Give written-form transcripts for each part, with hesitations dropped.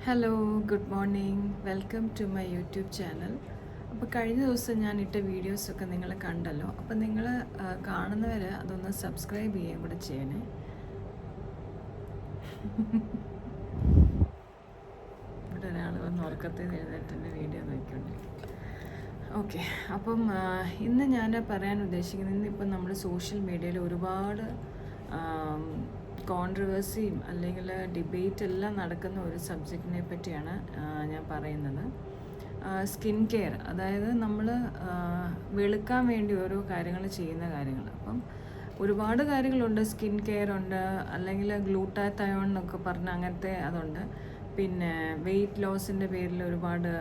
Hello, good morning. Welcome to my YouTube channel. അപ്പോൾ കഴിഞ്ഞ ദിവസം ഞാൻ ഇട്ട വീഡിയോസൊക്കെ നിങ്ങൾ കണ്ടല്ലോ. അപ്പോൾ നിങ്ങൾ കാണുന്നവർ അതൊന്ന് സബ്സ്ക്രൈബ് ചെയ്യുകയും കൂടെ ചെയ്യണേ. ഇവിടെ ഒരാൾ വന്ന് ഉറക്കത്തിൽ എഴുന്നേറ്റ് എൻ്റെ വീഡിയോ നോക്കിക്കൊണ്ടിരിക്കും. ഓക്കെ, അപ്പം ഇന്ന് ഞാൻ പറയാൻ ഉദ്ദേശിക്കുന്നത്, ഇന്നിപ്പം നമ്മൾ സോഷ്യൽ മീഡിയയിൽ ഒരുപാട് കോൺട്രവേഴ്സിയും അല്ലെങ്കിൽ ഡിബേറ്റ് എല്ലാം നടക്കുന്ന ഒരു സബ്ജക്റ്റിനെ പറ്റിയാണ് ഞാൻ പറയുന്നത്. സ്കിൻ കെയർ, അതായത് നമ്മൾ വെളുക്കാൻ വേണ്ടി ഓരോ കാര്യങ്ങൾ ചെയ്യുന്ന കാര്യങ്ങൾ. അപ്പം ഒരുപാട് കാര്യങ്ങളുണ്ട്. സ്കിൻ കെയർ ഉണ്ട്, അല്ലെങ്കിൽ ഗ്ലൂട്ടാത്തയോൺ എന്നൊക്കെ പറഞ്ഞ അങ്ങനത്തെ അതുണ്ട്. പിന്നെ വെയിറ്റ് ലോസിൻ്റെ പേരിൽ ഒരുപാട്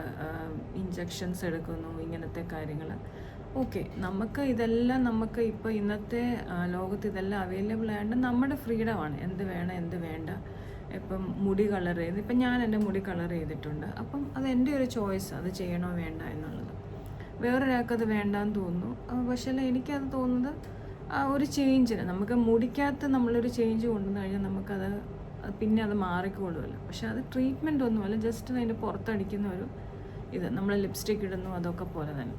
ഇഞ്ചക്ഷൻസ് എടുക്കുന്നു, ഇങ്ങനത്തെ കാര്യങ്ങൾ. ഓക്കെ, നമുക്ക് ഇപ്പോൾ ഇന്നത്തെ ലോകത്ത് ഇതെല്ലാം അവൈലബിൾ ആയതുകൊണ്ട് നമ്മുടെ ഫ്രീഡമാണ്, എന്ത് വേണം എന്ത് വേണ്ട. ഇപ്പം മുടി കളർ ചെയ്ത്, ഇപ്പം ഞാൻ എൻ്റെ മുടി കളർ ചെയ്തിട്ടുണ്ട്. അപ്പം അത് എൻ്റെ ഒരു ചോയ്സ്, അത് ചെയ്യണോ വേണ്ട എന്നുള്ളത്. വേറൊരാൾക്കത് വേണ്ടാന്ന് തോന്നുന്നു. പക്ഷേ എനിക്കത് തോന്നുന്നത് ഒരു ചേഞ്ചിന്, നമുക്ക് മുടിക്കകത്ത് നമ്മളൊരു ചേഞ്ച് കൊണ്ടുവന്നു കഴിഞ്ഞാൽ നമുക്കത് പിന്നെ അത് മാറിക്കോളുമല്ലോ. പക്ഷെ അത് ട്രീറ്റ്മെൻ്റ് ഒന്നുമല്ല, ജസ്റ്റ് അതിൻ്റെ പുറത്തടിക്കുന്ന ഒരു ഇത്, നമ്മൾ ലിപ്സ്റ്റിക് ഇടുന്നു അതൊക്കെ പോലെ തന്നെ.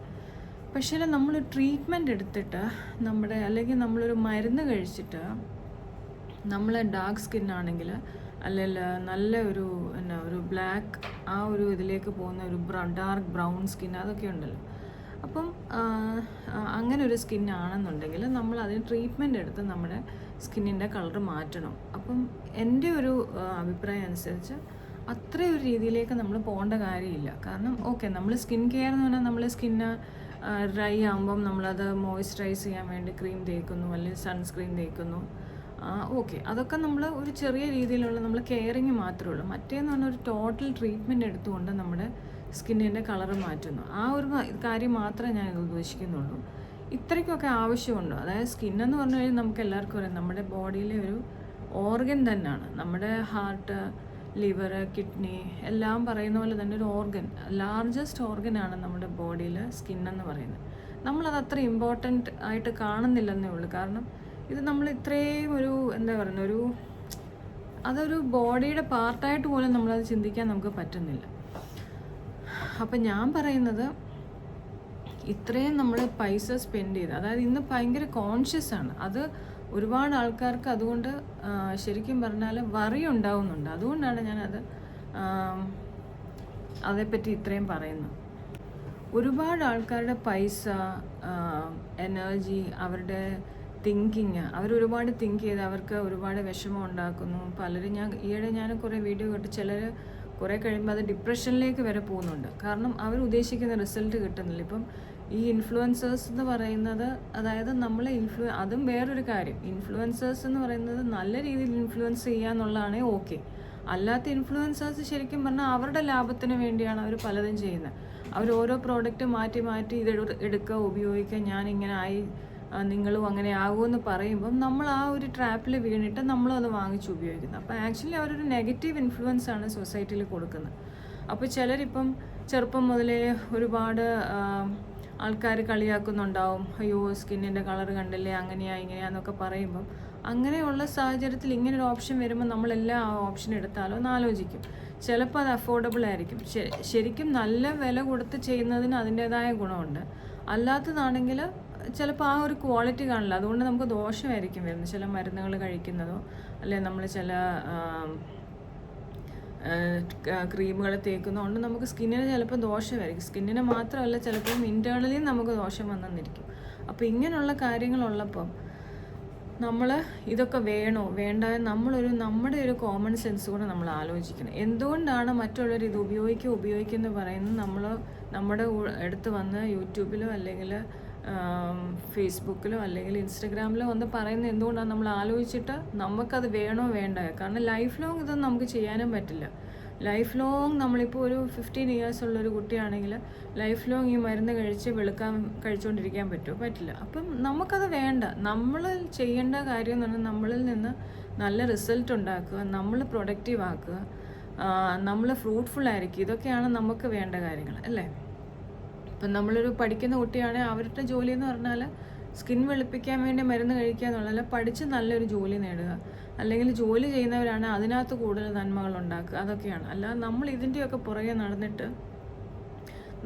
പക്ഷേ നമ്മൾ ട്രീറ്റ്മെൻറ്റ് എടുത്തിട്ട് അല്ലെങ്കിൽ നമ്മളൊരു മരുന്ന് കഴിച്ചിട്ട് നമ്മൾ ഡാർക്ക് സ്കിന്നാണെങ്കിൽ, അല്ലെങ്കിൽ നല്ല ഒരു ബ്ലാക്ക് ഒരു ഇതിലേക്ക് പോകുന്ന ഒരു ഡാർക്ക് ബ്രൗൺ സ്കിൻ അതൊക്കെ ഉണ്ടല്ലോ. അപ്പം അങ്ങനെ ഒരു സ്കിന്നാണെന്നുണ്ടെങ്കിൽ നമ്മൾ അതിന് ട്രീറ്റ്മെൻറ്റ് എടുത്ത് നമ്മുടെ സ്കിന്നിൻ്റെ കളർ മാറ്റണം. അപ്പം എൻ്റെ ഒരു അഭിപ്രായം അനുസരിച്ച് അത്രയും ഒരു രീതിയിലേക്ക് നമ്മൾ പോകേണ്ട കാര്യമില്ല. കാരണം ഓക്കെ, നമ്മൾ സ്കിൻ കെയർ എന്ന് പറഞ്ഞാൽ നമ്മൾ സ്കിന്ന് ഡ്രൈ ആകുമ്പം നമ്മളത് മോയ്സ്ചറൈസ് ചെയ്യാൻ വേണ്ടി ക്രീം തേക്കുന്നു, അല്ലെങ്കിൽ സൺസ്ക്രീൻ തേക്കുന്നു. ഓക്കെ, അതൊക്കെ നമ്മൾ ഒരു ചെറിയ രീതിയിലുള്ള നമ്മൾ കെയറിങ് മാത്രമേ ഉള്ളൂ. മറ്റേന്ന് പറഞ്ഞാൽ ഒരു ടോട്ടൽ ട്രീറ്റ്മെൻറ്റ് എടുത്തുകൊണ്ട് നമ്മുടെ സ്കിന്നിൻ്റെ കളറ് മാറ്റുന്നു. ഒരു കാര്യം മാത്രമേ ഞാൻ ഉദ്ദേശിക്കുന്നുള്ളൂ. ഇത്രയ്ക്കൊക്കെ ആവശ്യമുണ്ടോ? അതായത് സ്കിന്നെന്ന് പറഞ്ഞു കഴിഞ്ഞാൽ നമുക്ക് എല്ലാവർക്കും അറിയാം, നമ്മുടെ ബോഡിയിലെ ഒരു ഓർഗൻ തന്നെയാണ്. നമ്മുടെ ഹാർട്ട്, ലിവർ, കിഡ്നി എല്ലാം പറയുന്ന പോലെ തന്നെ ഒരു ഓർഗൻ, ലാർജസ്റ്റ് ഓർഗനാണ് നമ്മുടെ ബോഡിയിൽ സ്കിന്നെന്ന് പറയുന്നത്. നമ്മളത് അത്ര ഇമ്പോർട്ടൻ്റ് ആയിട്ട് കാണുന്നില്ലെന്നേ ഉള്ളൂ. കാരണം ഇത് നമ്മൾ ഇത്രയും അതൊരു ബോഡിയുടെ പാർട്ടായിട്ട് പോലും നമ്മളത് ചിന്തിക്കാൻ നമുക്ക് പറ്റുന്നില്ല. അപ്പം ഞാൻ പറയുന്നത്, ഇത്രയും നമ്മൾ പൈസ സ്പെൻഡ് ചെയ്ത്, അതായത് ഇന്ന് ഭയങ്കര കോൺഷ്യസ് ആണ്. അത് ഒരുപാട് ആൾക്കാർക്ക് അതുകൊണ്ട് ശരിക്കും പറഞ്ഞാൽ വറി ഉണ്ടാവുന്നുണ്ട്. അതുകൊണ്ടാണ് ഞാനത് അതേപ്പറ്റി ഇത്രയും പറയുന്നത്. ഒരുപാട് ആൾക്കാരുടെ പൈസ, എനർജി, അവരുടെ തിങ്കിങ്, അവരൊരുപാട് തിങ്ക് ചെയ്ത് അവർക്ക് ഒരുപാട് വിഷമം ഉണ്ടാക്കുന്നു. പലരും, ഞാൻ കുറേ വീഡിയോ കേട്ട്, ചിലർ കുറേ കഴിയുമ്പോൾ അത് ഡിപ്രഷനിലേക്ക് വരെ പോകുന്നുണ്ട്. കാരണം അവർ ഉദ്ദേശിക്കുന്ന റിസൾട്ട് കിട്ടുന്നില്ല. ഇപ്പം ഈ ഇൻഫ്ലുവൻസേഴ്സ് എന്ന് പറയുന്നത്, അതായത് നമ്മളെ അതും വേറൊരു കാര്യം. ഇൻഫ്ലുവൻസേഴ്സ് എന്ന് പറയുന്നത് നല്ല രീതിയിൽ ഇൻഫ്ലുവൻസ് ചെയ്യാന്നുള്ളതാണേ ഓക്കെ. അല്ലാത്ത ഇൻഫ്ലുവൻസേഴ്സ് ശരിക്കും പറഞ്ഞാൽ അവരുടെ ലാഭത്തിന് വേണ്ടിയാണ് അവർ പലതും ചെയ്യുന്നത്. അവർ ഓരോ പ്രോഡക്റ്റ് മാറ്റി ഇത് എടുക്കുക, ഉപയോഗിക്കുക, ഞാനിങ്ങനെ ആയി, നിങ്ങളും അങ്ങനെ ആകുമെന്ന് പറയുമ്പം നമ്മൾ ആ ഒരു ട്രാപ്പിൽ വീണിട്ട് നമ്മളും അത് വാങ്ങിച്ച് ഉപയോഗിക്കുന്നത്. അപ്പോൾ ആക്ച്വലി അവരൊരു നെഗറ്റീവ് ഇൻഫ്ലുവൻസ് ആണ് സൊസൈറ്റിയിൽ കൊടുക്കുന്നത്. അപ്പോൾ ചിലരിപ്പം ചെറുപ്പം മുതലേ ഒരുപാട് ആൾക്കാർ കളിയാക്കുന്നുണ്ടാവും, അയ്യോ സ്കിന്നിൻ്റെ കളർ കണ്ടില്ലേ, ഇങ്ങനെയാന്നൊക്കെ പറയുമ്പം, അങ്ങനെയുള്ള സാഹചര്യത്തിൽ ഇങ്ങനൊരു ഓപ്ഷൻ വരുമ്പോൾ നമ്മളെല്ലാം ആ ഓപ്ഷൻ എടുത്താലോ എന്ന് ആലോചിക്കും. ചിലപ്പോൾ അത് അഫോർഡബിൾ ആയിരിക്കും. ശരിക്കും നല്ല വില കൊടുത്ത് ചെയ്യുന്നതിന് അതിൻ്റേതായ ഗുണമുണ്ട്. അല്ലാത്തതാണെങ്കിൽ ചിലപ്പോൾ ആ ഒരു ക്വാളിറ്റി കാണില്ല. അതുകൊണ്ട് നമുക്ക് ദോഷമായിരിക്കും വരുന്നത്. ചില മരുന്നുകൾ കഴിക്കുന്നതോ, അല്ലെങ്കിൽ നമ്മൾ ചില ക്രീമുകൾ തേക്കുന്നതുകൊണ്ട് നമുക്ക് സ്കിന്നിന് ചിലപ്പോൾ ദോഷമായിരിക്കും. സ്കിന്നിന് മാത്രമല്ല, ചിലപ്പം ഇൻറ്റേർണലിയും നമുക്ക് ദോഷം വന്നെന്നിരിക്കും. അപ്പോൾ ഇങ്ങനെയുള്ള കാര്യങ്ങളുള്ളപ്പം നമ്മൾ ഇതൊക്കെ വേണോ വേണ്ട, നമ്മുടെ ഒരു കോമൺ സെൻസ് കൂടെ നമ്മൾ ആലോചിക്കണം. എന്തുകൊണ്ടാണ് മറ്റുള്ളവർ ഇത് ഉപയോഗിക്കുന്നു പറയുന്നത്? നമ്മുടെ അടുത്ത് വന്ന് യൂട്യൂബിലോ അല്ലെങ്കിൽ ഫേസ്ബുക്കിലോ അല്ലെങ്കിൽ ഇൻസ്റ്റഗ്രാമിലോ വന്ന് പറയുന്നത് എന്തുകൊണ്ടാണ് നമ്മൾ ആലോചിച്ചിട്ട് നമുക്കത് വേണോ വേണ്ട. കാരണം ലൈഫ് ലോങ് ഇതൊന്നും നമുക്ക് ചെയ്യാനും പറ്റില്ല. ലൈഫ് ലോങ് നമ്മളിപ്പോൾ ഒരു 15 ഇയേഴ്സ് ഉള്ളൊരു കുട്ടിയാണെങ്കിൽ ലൈഫ് ലോങ് ഈ മരുന്ന് കഴിച്ചുകൊണ്ടിരിക്കാൻ പറ്റില്ല. അപ്പം നമുക്കത് വേണ്ട. നമ്മൾ ചെയ്യേണ്ട കാര്യം എന്ന് പറഞ്ഞാൽ നമ്മളിൽ നിന്ന് നല്ല റിസൾട്ട് ഉണ്ടാക്കുക, നമ്മൾ പ്രൊഡക്റ്റീവ് ആക്കുക, നമ്മൾ ഫ്രൂട്ട്ഫുൾ ആയിരിക്കും. ഇതൊക്കെയാണ് നമുക്ക് വേണ്ട കാര്യങ്ങൾ, അല്ലേ? ഇപ്പം നമ്മളൊരു പഠിക്കുന്ന കുട്ടിയാണെങ്കിൽ അവരുടെ ജോലി എന്ന് പറഞ്ഞാൽ സ്കിൻ വെളുപ്പിക്കാൻ വേണ്ടി മരുന്ന് കഴിക്കുക എന്നുള്ളതല്ല, പഠിച്ച് നല്ലൊരു ജോലി നേടുക, അല്ലെങ്കിൽ ജോലി ചെയ്യുന്നവരാണ് അതിനകത്ത് കൂടുതൽ നന്മകൾ ഉണ്ടാക്കുക, അതൊക്കെയാണ്. അല്ലാതെ നമ്മൾ ഇതിൻ്റെയൊക്കെ പുറകെ നടന്നിട്ട്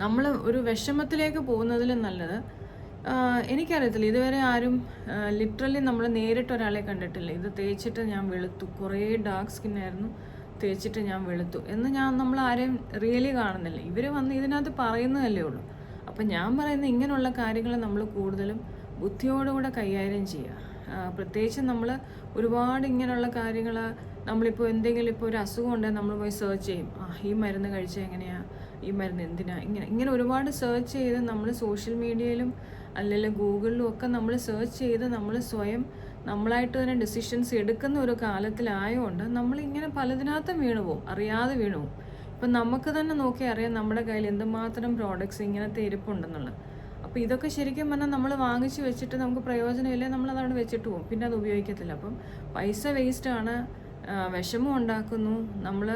നമ്മൾ ഒരു വിഷമത്തിലേക്ക് പോകുന്നതിലും നല്ലത്, എനിക്കറിയത്തില്ല, ഇതുവരെ ആരും ലിറ്ററലി നമ്മൾ നേരിട്ട് ഒരാളെ കണ്ടിട്ടില്ല ഇത് തേച്ചിട്ട് ഞാൻ വെളുത്തു, കുറേ ഡാർക്ക് സ്കിന്നായിരുന്നു, തേച്ചിട്ട് ഞാൻ വെളുത്തു എന്ന് നമ്മൾ ആരെയും റിയലി കാണുന്നില്ല. ഇവർ വന്ന് ഇതിനകത്ത് പറയുന്നതല്ലേ ഉള്ളൂ. അപ്പം ഞാൻ പറയുന്നത് ഇങ്ങനെയുള്ള കാര്യങ്ങൾ നമ്മൾ കൂടുതലും ബുദ്ധിയോടുകൂടെ കൈകാര്യം ചെയ്യുക. പ്രത്യേകിച്ച് നമ്മൾ ഒരുപാട് ഇങ്ങനെയുള്ള കാര്യങ്ങൾ, നമ്മളിപ്പോൾ എന്തെങ്കിലും ഇപ്പോൾ ഒരു അസുഖം ഉണ്ടെങ്കിൽ നമ്മൾ പോയി സെർച്ച് ചെയ്യും, ഈ മരുന്ന് കഴിച്ചാൽ എങ്ങനെയാണ്, ഈ മരുന്ന് എന്തിനാ, ഇങ്ങനെ ഒരുപാട് സെർച്ച് ചെയ്ത് നമ്മൾ സോഷ്യൽ മീഡിയയിലും അല്ലെങ്കിൽ ഗൂഗിളിലും ഒക്കെ നമ്മൾ സെർച്ച് ചെയ്ത് നമ്മൾ സ്വയം നമ്മളായിട്ട് തന്നെ ഡിസിഷൻസ് എടുക്കുന്ന ഒരു കാലത്തിലായതുകൊണ്ട് നമ്മളിങ്ങനെ പലതിനകത്തും വീണു പോകും, അറിയാതെ വീണു പോകും. ഇപ്പം നമുക്ക് തന്നെ നോക്കി അറിയാം നമ്മുടെ കയ്യിൽ എന്തുമാത്രം പ്രോഡക്റ്റ്സ് ഇങ്ങനത്തെ ഇരിപ്പുണ്ടെന്നുള്ളത്. അപ്പോൾ ഇതൊക്കെ ശരിക്കും പറഞ്ഞാൽ നമ്മൾ വാങ്ങിച്ച് വെച്ചിട്ട് നമുക്ക് പ്രയോജനമില്ല, നമ്മളതവിടെ വെച്ചിട്ട് പോകും, പിന്നെ അത് ഉപയോഗിക്കത്തില്ല. അപ്പം പൈസ വേസ്റ്റാണ്, വിഷമം ഉണ്ടാക്കുന്നു, നമ്മൾ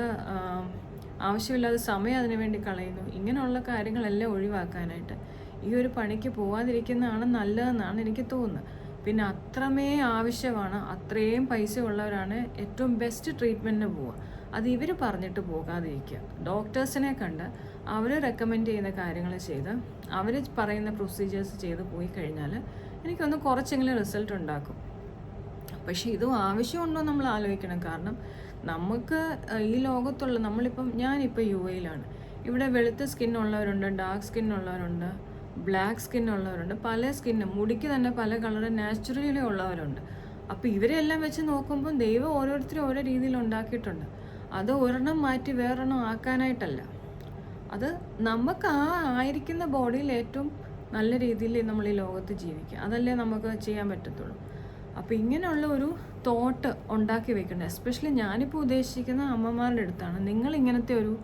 ആവശ്യമില്ലാതെ സമയം അതിനു വേണ്ടി കളയുന്നു. ഇങ്ങനെയുള്ള കാര്യങ്ങളെല്ലാം ഒഴിവാക്കാനായിട്ട് ഈ ഒരു പണിക്ക് പോകാതിരിക്കുന്നതാണ് നല്ലതെന്നാണ് എനിക്ക് തോന്നുന്നത്. പിന്നെ അത്രമേ ആവശ്യമാണ്, അത്രയും പൈസ ഉള്ളവരാണ് ഏറ്റവും ബെസ്റ്റ് ട്രീറ്റ്മെൻറ്റിന് പോവുക. അത് ഇവർ പറഞ്ഞിട്ട് പോകാതിരിക്കുക. ഡോക്ടേഴ്സിനെ കണ്ട് അവർ റെക്കമെൻഡ് ചെയ്യുന്ന കാര്യങ്ങൾ ചെയ്ത് അവർ പറയുന്ന പ്രൊസീജിയേഴ്സ് ചെയ്ത് പോയി കഴിഞ്ഞാൽ എനിക്കൊന്ന് കുറച്ചെങ്കിലും റിസൾട്ട് ഉണ്ടാക്കും. പക്ഷേ ഇതും ആവശ്യമുണ്ടോ നമ്മൾ ആലോചിക്കണം. കാരണം നമുക്ക് ഈ ലോകത്തുള്ള ഞാനിപ്പോൾ UAE-ലാണ്. ഇവിടെ വെളുത്ത സ്കിന്നുള്ളവരുണ്ട്, ഡാർക്ക് സ്കിന്നുള്ളവരുണ്ട്, ബ്ലാക്ക് സ്കിന്നുള്ളവരുണ്ട്, പല സ്കിന്നും, മുടിക്ക് തന്നെ പല കളറ് നാച്ചുറലി ഉള്ളവരുണ്ട്. അപ്പോൾ ഇവരെല്ലാം വെച്ച് നോക്കുമ്പോൾ ദൈവം ഓരോരുത്തരും ഓരോ രീതിയിൽ ഉണ്ടാക്കിയിട്ടുണ്ട്. അത് ഒരെണ്ണം മാറ്റി വേറൊരെണ്ണം ആക്കാനായിട്ടല്ല, അത് നമുക്ക് ആയിരിക്കുന്ന ബോഡിയിൽ ഏറ്റവും നല്ല രീതിയിൽ നമ്മൾ ഈ ലോകത്ത് ജീവിക്കുക, അതല്ലേ നമുക്ക് ചെയ്യാൻ പറ്റത്തുള്ളൂ. അപ്പോൾ ഇങ്ങനെയുള്ള ഒരു തോട്ട് ഉണ്ടാക്കി വെക്കേണ്ടത്, എസ്പെഷ്യലി ഞാനിപ്പോൾ ഉദ്ദേശിക്കുന്ന അമ്മമാരുടെ അടുത്താണ്. നിങ്ങൾ ഇങ്ങനത്തെ ഒരു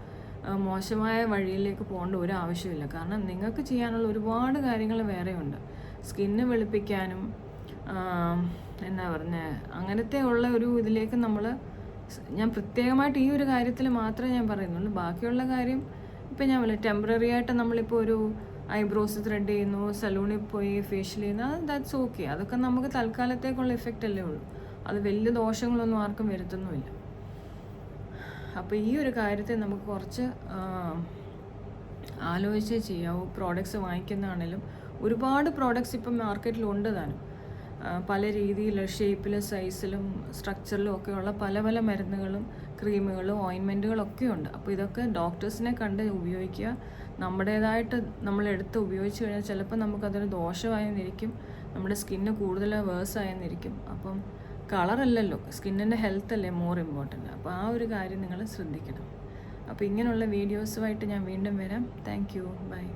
മോശമായ വഴിയിലേക്ക് പോകേണ്ട ഒരു ആവശ്യമില്ല. കാരണം നിങ്ങൾക്ക് ചെയ്യാനുള്ള ഒരുപാട് കാര്യങ്ങൾ വേറെയുണ്ട്. സ്കിന്ന് വെളുപ്പിക്കാനും അങ്ങനത്തെ ഉള്ള ഒരു ഇതിലേക്ക് ഞാൻ പ്രത്യേകമായിട്ട് ഈ ഒരു കാര്യത്തിൽ മാത്രമേ ഞാൻ പറയുന്നുള്ളൂ. ബാക്കിയുള്ള കാര്യം ഇപ്പം ഞാൻ ടെമ്പററി ആയിട്ട് നമ്മളിപ്പോൾ ഒരു ഐബ്രോസ് ത്രെഡ് ചെയ്യുന്നു, സലൂണിൽ പോയി ഫേഷ്യൽ ചെയ്യുന്നു, ദാറ്റ്സ് ഓക്കെ. അതൊക്കെ നമുക്ക് തൽക്കാലത്തേക്കുള്ള എഫക്റ്റ് അല്ലേ ഉള്ളൂ, അത് വലിയ ദോഷങ്ങളൊന്നും ആർക്കും വരുത്തുന്നുമില്ല. അപ്പോൾ ഈ ഒരു കാര്യത്തെ നമുക്ക് കുറച്ച് ആലോചിച്ചേ ചെയ്യാവൂ. പ്രോഡക്റ്റ്സ് വാങ്ങിക്കുന്നതാണേലും ഒരുപാട് പ്രോഡക്റ്റ്സ് ഇപ്പം മാർക്കറ്റിലുണ്ട് താനും, പല രീതിയിൽ ഷേപ്പിലും സൈസിലും സ്ട്രക്ചറിലും ഒക്കെയുള്ള പല പല മരുന്നുകളും ക്രീമുകളും ഓയിൻമെൻറ്റുകളും ഒക്കെ ഉണ്ട്. അപ്പോൾ ഇതൊക്കെ ഡോക്ടേഴ്സിനെ കണ്ട് ഉപയോഗിക്കുക. നമ്മുടേതായിട്ട് നമ്മളെടുത്ത് ഉപയോഗിച്ച് കഴിഞ്ഞാൽ ചിലപ്പോൾ നമുക്കതൊരു ദോഷമായെന്നിരിക്കും, നമ്മുടെ സ്കിന്ന് കൂടുതൽ വേഴ്സായെന്നിരിക്കും. അപ്പം കളറല്ലല്ലോ, സ്കിന്നിൻ്റെ ഹെൽത്ത് അല്ലേ മോർ ഇമ്പോർട്ടൻ്റ്. അപ്പോൾ ആ ഒരു കാര്യം നിങ്ങൾ ശ്രദ്ധിക്കണം. അപ്പോൾ ഇങ്ങനെയുള്ള വീഡിയോസുമായിട്ട് ഞാൻ വീണ്ടും വരാം. Thank you, by.